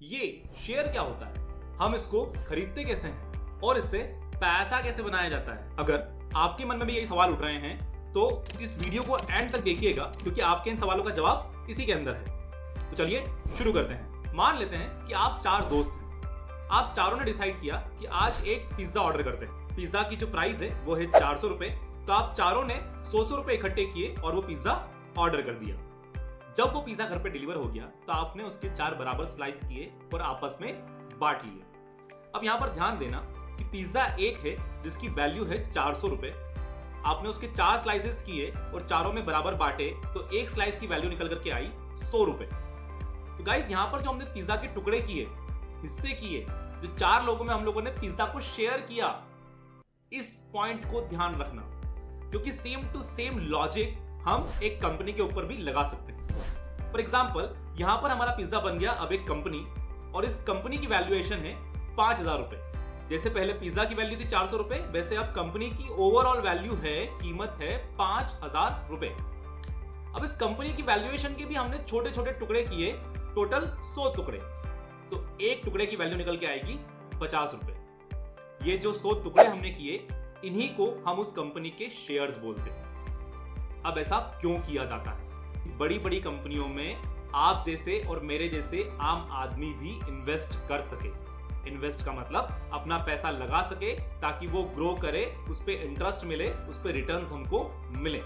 ये शेयर क्या होता है, हम इसको खरीदते कैसे हैं और इससे पैसा कैसे बनाया जाता है। अगर आपके मन में भी यही सवाल उठ रहे हैं तो इस वीडियो को एंड तक देखिएगा, क्योंकि आपके इन सवालों का जवाब इसी के अंदर है। तो चलिए शुरू करते हैं। मान लेते हैं कि आप 4 दोस्त हैं। आप चारों ने डिसाइड किया कि आज एक पिज्जा ऑर्डर करते हैं। पिज्जा की जो प्राइस है वो है 400 रुपए। तो आप चारों ने 100 रुपए इकट्ठे किए और वो पिज्जा ऑर्डर कर दिया। जब वो पिज्जा घर पे डिलीवर हो गया तो आपने उसके 4 बराबर स्लाइस किए और आपस में बांट लिए। अब यहां पर ध्यान देना कि पिज्जा एक है जिसकी वैल्यू है 400 रुपए। आपने उसके 4 स्लाइसेस किए और चारों में बराबर बांटे तो एक स्लाइस की वैल्यू निकल करके आई 100 रुपए। तो गाइस यहां पर जो हमने पिज्जा के टुकड़े किए, हिस्से किए, जो 4 लोगों में हम लोगों ने पिज्जा को शेयर किया, इस पॉइंट को ध्यान रखना, क्योंकि सेम टू सेम लॉजिक हम एक कंपनी के ऊपर भी लगा सकते हैं। फॉर एग्जाम्पल यहां पर हमारा पिज्जा बन गया अब एक कंपनी, और इस कंपनी की वैल्यूएशन है 5000 रुपए। जैसे पहले पिज्जा की वैल्यू थी 400 रुपए, वैसे अब कंपनी की ओवरऑल वैल्यू है, कीमत है 5000 रुपए। अब इस कंपनी की वैल्यूएशन के भी हमने छोटे छोटे टुकड़े किए, टोटल 100 टुकड़े। तो एक टुकड़े की वैल्यू निकल के आएगी 50 रुपए। ये जो 100 टुकड़े हमने किए, इन्हीं को हम उस कंपनी के शेयर्स बोलते हैं। अब ऐसा क्यों किया जाता है? बड़ी बड़ी कंपनियों में आप जैसे और मेरे जैसे आम आदमी भी इन्वेस्ट कर सके। इन्वेस्ट का मतलब अपना पैसा लगा सके ताकि वो ग्रो करे, उस पर इंटरेस्ट मिले, उस पर रिटर्न्स हमको मिले।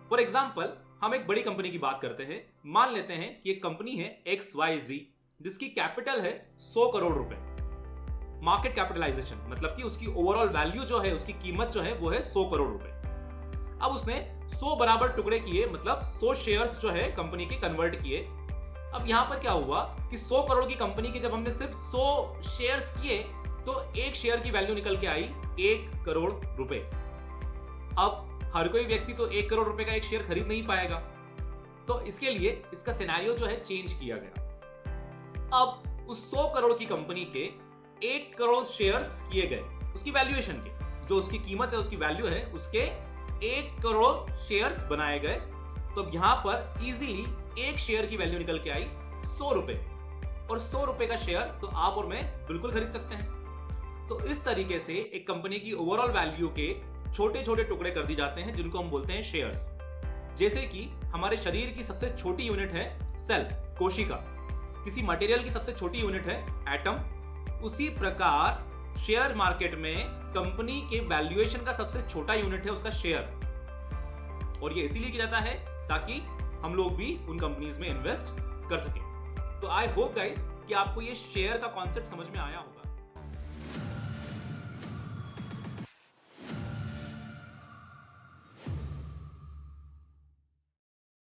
फॉर एग्जाम्पल हम एक बड़ी कंपनी की बात करते हैं। मान लेते हैं कि एक कंपनी है XYZ जिसकी कैपिटल है 100 करोड़ रुपए। मार्केट कैपिटलाइजेशन मतलब कि उसकी ओवरऑल वैल्यू जो है, उसकी कीमत जो है वो है 100 करोड़ रुपए। अब उसने 100 बराबर टुकड़े किए, मतलब 100 शेयर्स जो है कंपनी के कन्वर्ट किए। अब यहां पर क्या हुआ कि 100 करोड़ की कंपनी के जब हमने सिर्फ 100 शेयर्स किए तो एक शेयर की वैल्यू निकल के आई 1 करोड़ रुपए। अब हर कोई व्यक्ति तो 1 करोड़ रुपए का एक शेयर खरीद नहीं पाएगा, तो इसके लिए इसका सिनेरियो जो है चेंज किया गया। अब उस 100 करोड़ की कंपनी के 1 करोड़ शेयर्स किए गए, उसकी वैल्यूएशन के, जो उसकी कीमत है, उसकी वैल्यू है, उसके 1 करोड़ शेयर्स बनाए गए। तो यहां पर इजीली एक शेयर की वैल्यू निकल के आई 100 रुपए, और 100 रुपए का शेयर तो आप और मैं बिल्कुल खरीद सकते हैं। तो इस तरीके से एक कंपनी की ओवरऑल वैल्यू के छोटे छोटे टुकड़े कर दिए जाते हैं, जिनको हम बोलते हैं शेयर्स। जैसे कि हमारे शरीर की सबसे छोटी यूनिट है सेल, कोशिका। किसी मटेरियल की सबसे छोटी यूनिट है एटम। उसी प्रकार शेयर मार्केट में कंपनी के वैल्यूएशन का सबसे छोटा यूनिट है उसका शेयर, और ये इसीलिए किया जाता है ताकि हम लोग भी उन कंपनीज में इन्वेस्ट कर सकें। तो आई होप गाइस कि आपको ये शेयर का कॉन्सेप्ट समझ में आया होगा।